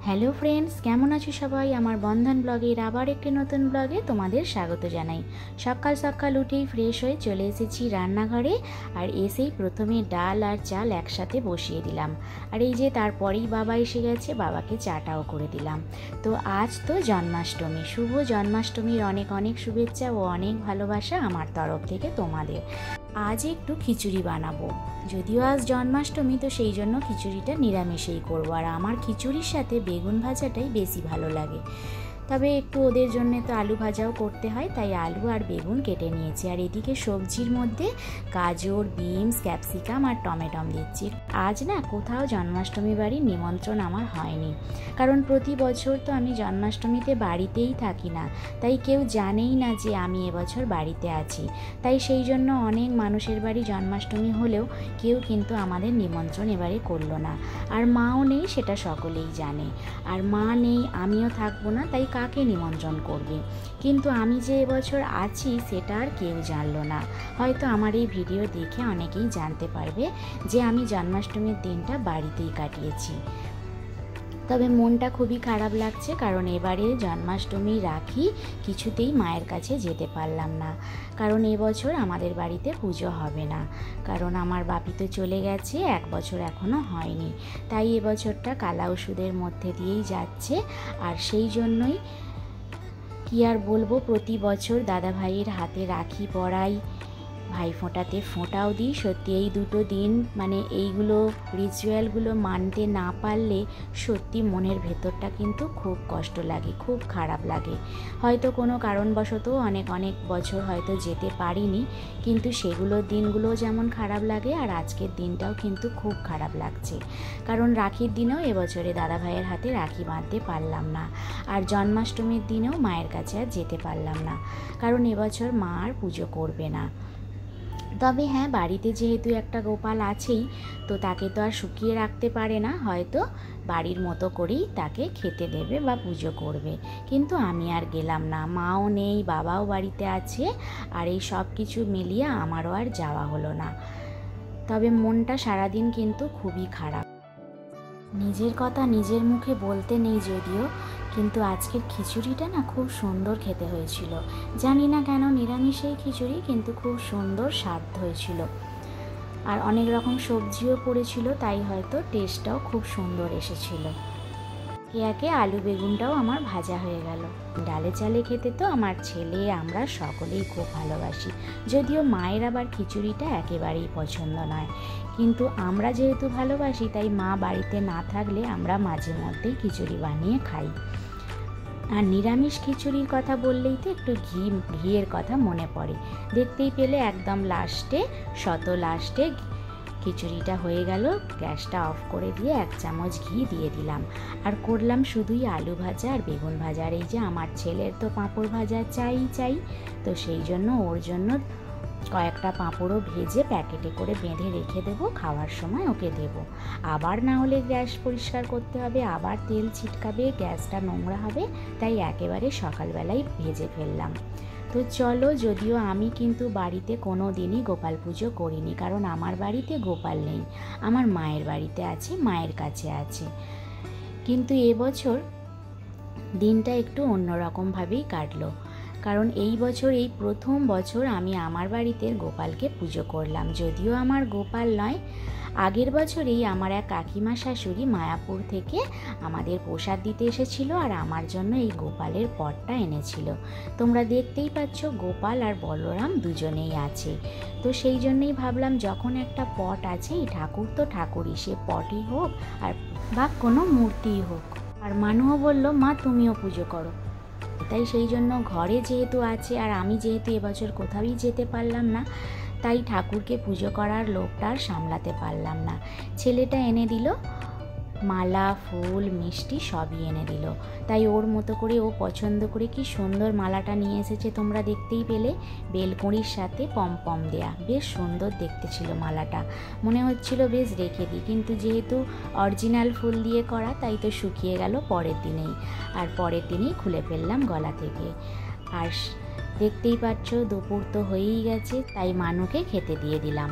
Hello friends, কেমন আছো সবাই? আমার বন্ধন ব্লগের আবার একটি নতুন ব্লগে তোমাদের স্বাগত জানাই। সকাল সকাল উঠেই ফ্রেশ হয়ে চলে এসেছি রান্নাঘরে। আর এসেই প্রথমে ডাল আর চাল একসাথে বসিয়ে দিলাম। আর এই যে তারপরেই বাবা এসে গেছে, বাবাকে চাটাও করে দিলাম। তো আজ তো জন্মাষ্টমী, শুভ জন্মাষ্টমীর অনেক অনেক শুভেচ্ছা ও অনেক ভালোবাসা আমার তরফ থেকে তোমাদের। আজ একটু খিচুড়ি বানাবো, যদিও আজ জন্মাষ্টমী, তো সেই জন্য খিচুড়িটা নিরামিষেই করবো। আর আমার খিচুড়ির সাথে বেগুন ভাজাটাই বেশি ভালো লাগে। তবে একটু ওদের জন্য তো আলু ভাজাও করতে হয়, তাই আলু আর বেগুন কেটে নিয়েছি। আর এদিকে সবজির মধ্যে গাজর, বিনস, ক্যাপসিকাম আর টমেটো দিচ্ছি। আজ না কোথাও জন্মাষ্টমী বাড়ির নিমন্ত্রণ আমার হয়নি, কারণ প্রতি বছর তো আমি জন্মাষ্টমীতে বাড়িতেই থাকি না, তাই কেউ জানেই না যে আমি এবছর বাড়িতে আছি। তাই সেই জন্য অনেক মানুষের বাড়ি জন্মাষ্টমী হলেও কেউ কিন্তু আমাদের নিমন্ত্রণ এবারে করলো না। আর মাও নেই, সেটা সকলেই জানে। আর মা নেই, আমিও থাকবো না, তাই কাকে নিমন্ত্রণ করবে? কিন্তু আমি যে এবছর আছি সেটা আর কেউ জানলো না। হয়তো আমার এই ভিডিও দেখে অনেকেই জানতে পারবে যে আমি জন্মাষ্টমীর দিনটা বাড়িতেই কাটিয়েছি। তবে মনটা খুবই খারাপ লাগছে, কারণ এবারে জন্মাষ্টমী রাখি কিছুতেই মায়ের কাছে যেতে পারলাম না। কারণ এবছর আমাদের বাড়িতে পুজো হবে না, কারণ আমার বাপি তো চলে গেছে, 1 বছর এখনও হয়নি। তাই এবছরটা কালা ওষুধের মধ্যে দিয়েই যাচ্ছে। আর সেই জন্যই কি আর বলবো, প্রতি বছর দাদা ভাইয়ের হাতে রাখি পরাই, ভাই ফোঁটাতে ফোঁটাও দিই। সত্যি এই দুটো দিন মানে এইগুলো রিচুয়ালগুলো মানতে না পারলে সত্যি মনের ভেতরটা কিন্তু খুব কষ্ট লাগে, খুব খারাপ লাগে। হয়তো কোনো কারণবশত অনেক অনেক বছর হয়তো যেতে পারিনি, কিন্তু সেগুলোর দিনগুলো যেমন খারাপ লাগে, আর আজকের দিনটাও কিন্তু খুব খারাপ লাগছে। কারণ রাখির দিনেও এবছরে দাদা ভাইয়ের হাতে রাখি বাঁধতে পারলাম না, আর জন্মাষ্টমীর দিনেও মায়ের কাছে আর যেতে পারলাম না, কারণ এবছর মা আর পুজো করবে না। তবে হ্যাঁ, বাড়িতে যেহেতু একটা গোপাল আছেই, তো তাকে তো আর শুকিয়ে রাখতে পারে না, হয়তো বাড়ির মতো করেই তাকে খেতে দেবে বা পুজো করবে। কিন্তু আমি আর গেলাম না, মাও নেই, বাবাও বাড়িতে আছে, আর এই সব কিছু মিলিয়ে আমারও আর যাওয়া হলো না। তবে মনটা সারাদিন কিন্তু খুবই খারাপ। নিজের কথা নিজের মুখে বলতে নেই যদিও, কিন্তু আজকের খিচুড়িটা না খুব সুন্দর খেতে হয়েছিল। জানি না কেন নিরামিষেই খিচুড়ি, কিন্তু খুব সুন্দর স্বাদ হয়েছিল। আর অনেক রকম সবজিও পড়েছিল, তাই হয়তো টেস্টটাও খুব সুন্দর এসেছিল। একে আলু বেগুনটাও আমার ভাজা হয়ে গেল। ডালে চালে খেতে তো আমার ছেলে, আমরা সকলেই খুব ভালোবাসি। যদিও মায়ের আবার খিচুড়িটা একেবারেই পছন্দ নয়, কিন্তু আমরা যেহেতু ভালোবাসি, তাই মা বাড়িতে না থাকলে আমরা মাঝে মধ্যেই খিচুড়ি বানিয়ে খাই। আর নিরামিষ খিচুড়ির কথা বললেই তো একটু ঘিয়ের কথা মনে পড়ে। দেখতেই পেলে একদম লাস্টে খিচুড়িটা হয়ে গেল। গ্যাসটা অফ করে দিয়ে 1 চামচ ঘি দিয়ে দিলাম, আর করলাম শুধুই আলু ভাজা আর বেগুন ভাজা। আর এই যে আমার ছেলের তো পাঁপড় ভাজা চাই, তো সেই জন্য ওর জন্য কয়েকটা পাঁপড়ও ভেজে প্যাকেটে করে বেঁধে রেখে দেবো, খাওয়ার সময় ওকে দেবো। আবার না হলে গ্যাস পরিষ্কার করতে হবে, আবার তেল ছিটকাবে, গ্যাসটা নোংরা হবে, তাই একেবারে সকালবেলায় ভেজে ফেললাম। তো চলো, যদিও আমি কিন্তু বাড়িতে কোনো দিনই গোপাল পুজো করিনি, কারণ আমার বাড়িতে গোপাল নেই, আমার মায়ের বাড়িতে আছে, মায়ের কাছে আছে। কিন্তু এবছর দিনটা একটু অন্যরকমভাবেই কাটলো, কারণ এই বছর এই প্রথম বছর আমি আমার বাড়িতে গোপালকে পুজো করলাম। যদিও আমার গোপাল নয়, আগের বছরেই আমার এক কাকিমা শাশুড়ি মায়াপুর থেকে আমাদের প্রসাদ দিতে এসেছিল, আর আমার জন্য এই গোপালের পটটা এনেছিল। তোমরা দেখতেই পাচ্ছ গোপাল আর বলরাম দুজনেই আছে। তো সেই জন্যই ভাবলাম, যখন একটা পট আছে, এই ঠাকুর তো ঠাকুরই, সে পটই হোক আর বা কোনো মূর্তিই হোক। আর মানুও বলল, মা তুমিও পুজো করো। তাই সেই জন্য ঘরে যেহেতু আছে, আর আমি যেহেতু এবছর কোথাওই যেতে পারলাম না, তাই ঠাকুরকে পুজো করার লোকটা আর সামলাতে পারলাম না। ছেলেটা এনে দিল মালা, ফুল, মিষ্টি সবই এনে দিল। তাই ওর মতো করে ও পছন্দ করে কি সুন্দর মালাটা নিয়ে এসেছে, তোমরা দেখতেই পেলে। বেলকুঁড়ির সাথে পম দেয়া, বেশ সুন্দর দেখতে ছিল মালাটা। মনে হচ্ছিল বেশ রেখে দিই, কিন্তু যেহেতু অরিজিনাল ফুল দিয়ে করা, তাই তো শুকিয়ে গেল পরের দিনেই। আর পরের দিনেই খুলে ফেললাম গলা থেকে। আর দেখতেই পাচ্ছ দুপুর তো হয়েই গেছে, তাই মানুকে খেতে দিয়ে দিলাম।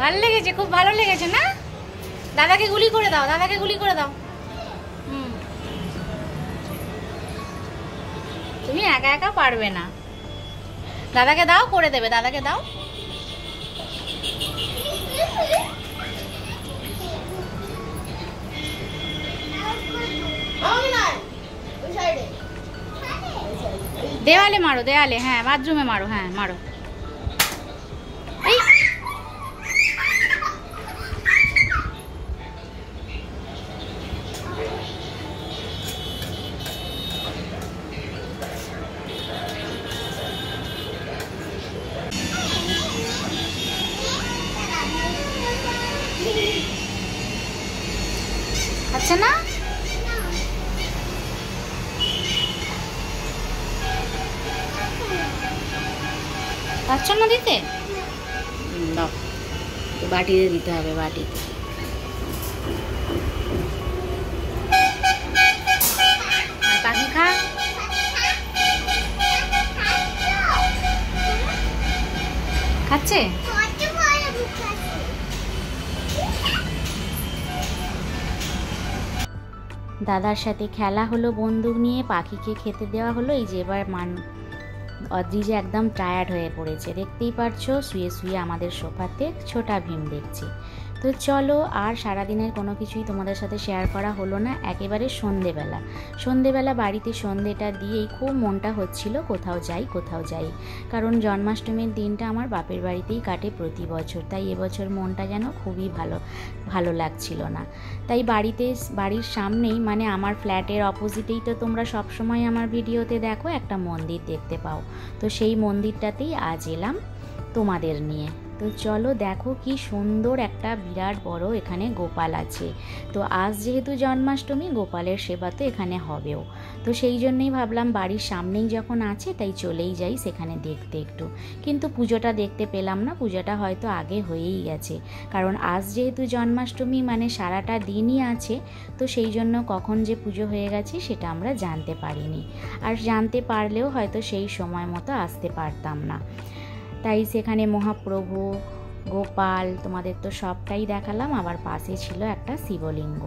ভালো লেগেছে, খুব ভালো লেগেছে না? দাদাকে গুলি করে দাও, দাদাকে গুলি করে দাও। তুমি একা একা পারবে না, দাদাকে দাও, করে দেবে, দাদাকে দাও। দেওয়ালে মারো, দেওয়ালে, হ্যাঁ বাথরুমে মারো, হ্যাঁ মারো। আচ্ছা না, পাচ্ছ না দিতে? দাও, বাটিতে দিতে হবে, বাটিতে। পাখি খা। খাচ্ছে? দাদার সাথে খেলা হলো, বন্দুক নিয়ে পাখিকে খেতে দেওয়া হলো। এই যে এবার অদ্রি যে একদম টায়ার্ড হয়ে পড়েছে, দেখতেই পারছো শুয়ে শুয়ে আমাদের সোফাতে ছোটা ভীম দেখছি। তো চলো, আর সারাদিনের কোনো কিছুই তোমাদের সাথে শেয়ার করা হলো না। একেবারে সন্ধেবেলা বাড়িতে সন্ধেটা দিয়েই খুব মনটা হচ্ছিল কোথাও যাই, কারণ জন্মাষ্টমীর দিনটা আমার বাপের বাড়িতেই কাটে প্রতি বছর, তাই এবছর মনটা যেন খুবই ভালো লাগছিল না। তাই বাড়ির সামনেই, মানে আমার ফ্ল্যাটের অপোজিটেই তো তোমরা সবসময় আমার ভিডিওতে দেখো একটা মন্দির দেখতে পাও, তো সেই মন্দিরটাতেই আজ এলাম তোমাদের নিয়ে। তো চলো দেখো কি সুন্দর একটা বিরাট বড় এখানে গোপাল আছে। তো আজ যেহেতু জন্মাষ্টমী, গোপালের সেবা তো এখানে হবেও, তো সেই জন্যই ভাবলাম বাড়ির সামনেই যখন আছে তাই চলেই যাই সেখানে দেখতে একটু। কিন্তু পুজোটা দেখতে পেলাম না, পুজোটা হয়তো আগে হয়েই গেছে, কারণ আজ যেহেতু জন্মাষ্টমী মানে সারাটা দিনই আছে, তো সেই জন্য কখন যে পুজো হয়ে গেছে সেটা আমরা জানতে পারিনি, আর জানতে পারলেও হয়তো সেই সময় মতো আসতে পারতাম না। তাই সেখানে মহাপ্রভু, গোপাল তোমাদের তো সবটাই দেখালাম, আবার পাশে ছিল একটা শিবলিঙ্গ।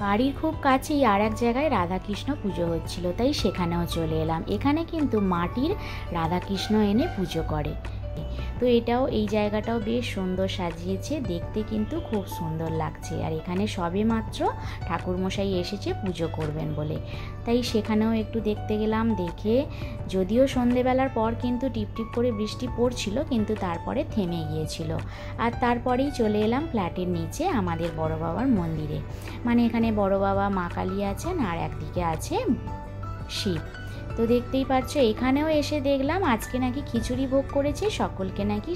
বাড়ির খুব কাছেই আর এক জায়গায় রাধাকৃষ্ণ পুজো হচ্ছিল, তাই সেখানেও চলে এলাম। এখানে কিন্তু মাটির রাধাকৃষ্ণ এনে পুজো করে, তো এই জায়গাটাও বেশ সুন্দর সাজিয়েছে, দেখতে কিন্তু খুব সুন্দর লাগছে। আর এখানে সবে মাত্র ঠাকুরমশাই এসেছে পুজো করবেন বলে, তাই সেখানেও একটু দেখতে গেলাম। দেখে যদিও সন্ধেবেলার পর কিন্তু টিপটিপ করে বৃষ্টি পড়ছিল, কিন্তু তারপরে থেমে গিয়েছিল। আর তারপরেই চলে এলাম ফ্ল্যাটের নিচে আমাদের বড় বাবার মন্দিরে, মানে এখানে বড় বাবা মা কালী আছেন আর একদিকে আছে শিব। তো দেখতেই পাচ্ছ এখানেও এসে দেখলাম আজকে নাকি খিচুড়ি ভোগ করেছে, সকলকে নাকি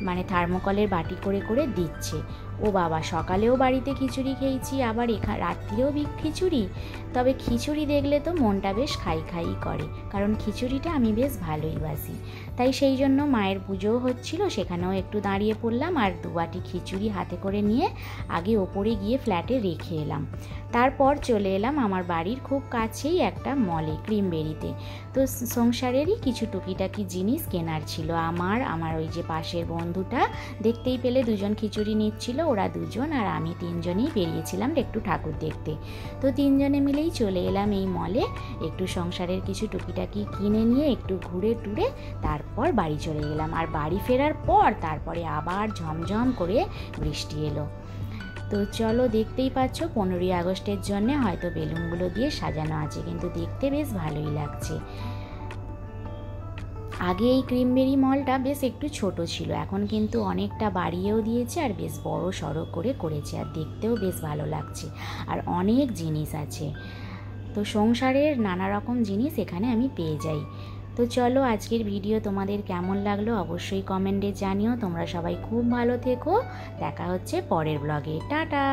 মানে থার্মোকলের বাটি করে করে দিচ্ছে। ও বাবা, সকালেও বাড়িতে খিচুড়ি খেয়েছি, আবার রাত্রিরেও খিচুড়ি। তবে খিচুড়ি দেখলে তো মনটা বেশ খাই করে, কারণ খিচুড়িটা আমি বেশ ভালোই বাসি। তাই সেই জন্য মায়ের পুজোও হচ্ছিল, সেখানেও একটু দাঁড়িয়ে পড়লাম, আর 2 বাটি খিচুড়ি হাতে করে নিয়ে আগে ওপরে গিয়ে ফ্ল্যাটে রেখে এলাম। তারপর চলে এলাম আমার বাড়ির খুব কাছেই একটা মলে, ক্রিমবেরিতে। তো সংসারেরই কিছু টুকিটাকি জিনিস কেনার ছিল আমার ওই যে পাশের বন্ধুটা দেখতেই পেলে 2জন খিচুড়ি নিচ্ছিল, ওরা 2জন আর আমি 3জনই বেরিয়েছিলাম একটু ঠাকুর দেখতে। তো 3জনে মিলেই চলে এলাম এই মলে, একটু সংসারের কিছু টুকিটাকি কিনে নিয়ে একটু ঘুরে টুরে তারপর বাড়ি চলে গেলাম। আর বাড়ি ফেরার পর তারপরে আবার ঝমঝম করে বৃষ্টি এলো। তো চলো, দেখতেই পাচ্ছ 15ই আগস্টের জন্য হয়তো বেলুনগুলো দিয়ে সাজানো আছে, কিন্তু দেখতে বেশ ভালোই লাগছে। আগে এই ক্রিমবেরি মলটা বেশ একটু ছোট ছিল, এখন কিন্তু অনেকটা বাড়িয়েও দিয়েছে আর বেশ বড় সড়ো করে করেছে, আর দেখতেও বেশ ভালো লাগছে, আর অনেক জিনিস আছে। তো সংসারের নানা রকম জিনিস এখানে আমি পেয়ে যাই। তো চলো, আজকের ভিডিও তোমাদের কেমন লাগলো অবশ্যই কমেন্টে জানিও। তোমরা সবাই খুব ভালো থেকো, দেখা হচ্ছে পরের ব্লগে। টাটা।